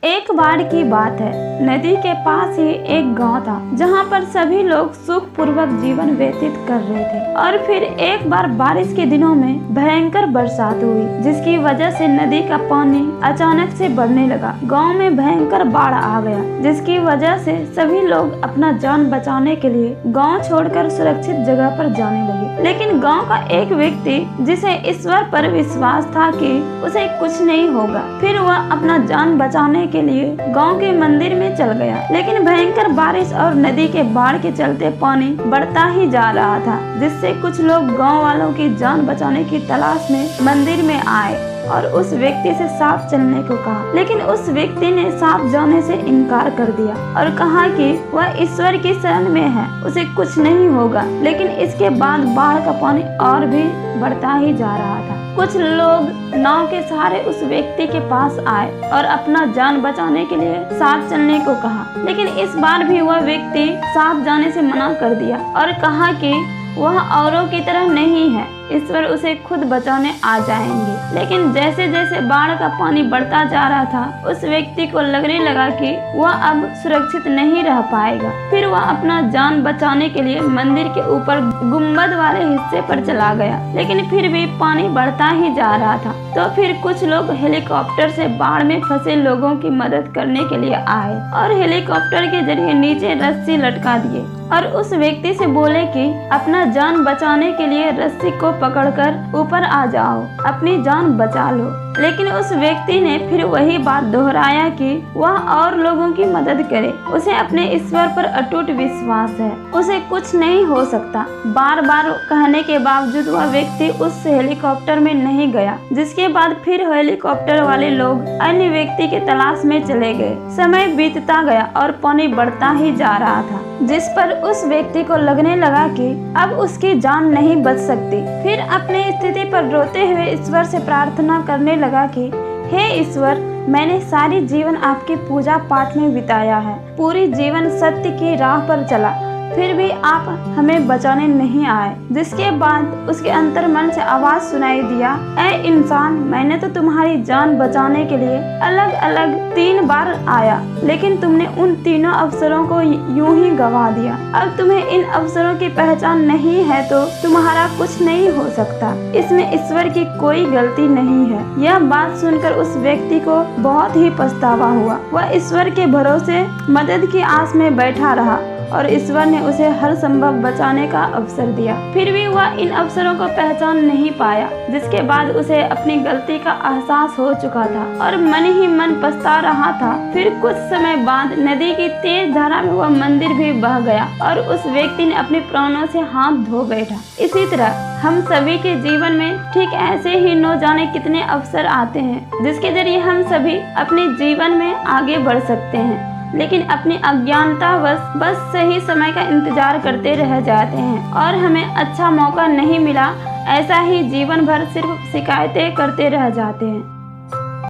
एक बार की बात है, नदी के पास ही एक गांव था जहां पर सभी लोग सुख पूर्वक जीवन व्यतीत कर रहे थे। और फिर एक बार बारिश के दिनों में भयंकर बरसात हुई, जिसकी वजह से नदी का पानी अचानक से बढ़ने लगा। गांव में भयंकर बाढ़ आ गया, जिसकी वजह से सभी लोग अपना जान बचाने के लिए गाँव छोड़कर सुरक्षित जगह पर जाने लगे। लेकिन गाँव का एक व्यक्ति, जिसे ईश्वर पर विश्वास था कि उसे कुछ नहीं होगा, फिर वह अपना जान बचाने के लिए गांव के मंदिर में चल गया। लेकिन भयंकर बारिश और नदी के बाढ़ के चलते पानी बढ़ता ही जा रहा था, जिससे कुछ लोग गांव वालों की जान बचाने की तलाश में मंदिर में आए और उस व्यक्ति से साथ चलने को कहा। लेकिन उस व्यक्ति ने साथ जाने से इनकार कर दिया और कहा कि वह ईश्वर की शरण में है, उसे कुछ नहीं होगा। लेकिन इसके बाद बाढ़ का पानी और भी बढ़ता ही जा रहा था। कुछ लोग नाव के सहारे उस व्यक्ति के पास आए और अपना जान बचाने के लिए साथ चलने को कहा। लेकिन इस बार भी वह व्यक्ति साथ जाने से मना कर दिया और कहा कि वह औरों की तरह नहीं है, ईश्वर उसे खुद बचाने आ जाएंगे। लेकिन जैसे जैसे बाढ़ का पानी बढ़ता जा रहा था, उस व्यक्ति को लगने लगा कि वह अब सुरक्षित नहीं रह पाएगा। फिर वह अपना जान बचाने के लिए मंदिर के ऊपर गुम्बद वाले हिस्से पर चला गया। लेकिन फिर भी पानी बढ़ता ही जा रहा था। तो फिर कुछ लोग हेलीकॉप्टर से बाढ़ में फंसे लोगों की मदद करने के लिए आए और हेलीकॉप्टर के जरिए नीचे रस्सी लटका दिए और उस व्यक्ति से बोले कि अपना जान बचाने के लिए रस्सी को पकड़कर ऊपर आ जाओ, अपनी जान बचा लो। लेकिन उस व्यक्ति ने फिर वही बात दोहराया कि वह और लोगों की मदद करे, उसे अपने ईश्वर पर अटूट विश्वास है, उसे कुछ नहीं हो सकता। बार बार कहने के बावजूद वह व्यक्ति उस हेलीकॉप्टर में नहीं गया, जिसके बाद फिर हेलीकॉप्टर वाले लोग अन्य व्यक्ति की तलाश में चले गए। समय बीतता गया और पानी बढ़ता ही जा रहा था, जिस पर उस व्यक्ति को लगने लगा कि अब उसकी जान नहीं बच सकती। फिर अपनी स्थिति पर रोते हुए ईश्वर से प्रार्थना करने लगा कि हे ईश्वर, मैंने सारी जीवन आपकी पूजा पाठ में बिताया है, पूरी जीवन सत्य की राह पर चला, फिर भी आप हमें बचाने नहीं आए। जिसके बाद उसके अंतर मन से आवाज सुनाई दिया, ऐ इंसान, मैंने तो तुम्हारी जान बचाने के लिए अलग अलग 3 बार आया, लेकिन तुमने उन तीनों अवसरों को यूं ही गवा दिया। अब तुम्हें इन अवसरों की पहचान नहीं है तो तुम्हारा कुछ नहीं हो सकता। इसमें ईश्वर की कोई गलती नहीं है। यह बात सुनकर उस व्यक्ति को बहुत ही पछतावा हुआ। वह ईश्वर के भरोसे मदद की आस में बैठा रहा और ईश्वर ने उसे हर संभव बचाने का अवसर दिया। फिर भी वह इन अवसरों को पहचान नहीं पाया, जिसके बाद उसे अपनी गलती का एहसास हो चुका था और मन ही मन पछता रहा था। फिर कुछ समय बाद नदी की तेज धारा में वह मंदिर भी बह गया और उस व्यक्ति ने अपने प्राणों से हाथ धो बैठा। इसी तरह हम सभी के जीवन में ठीक ऐसे ही न जाने कितने अवसर आते हैं, जिसके जरिए हम सभी अपने जीवन में आगे बढ़ सकते हैं, लेकिन अपनी अज्ञानतावश बस सही समय का इंतजार करते रह जाते हैं और हमें अच्छा मौका नहीं मिला, ऐसा ही जीवन भर सिर्फ शिकायतें करते रह जाते हैं।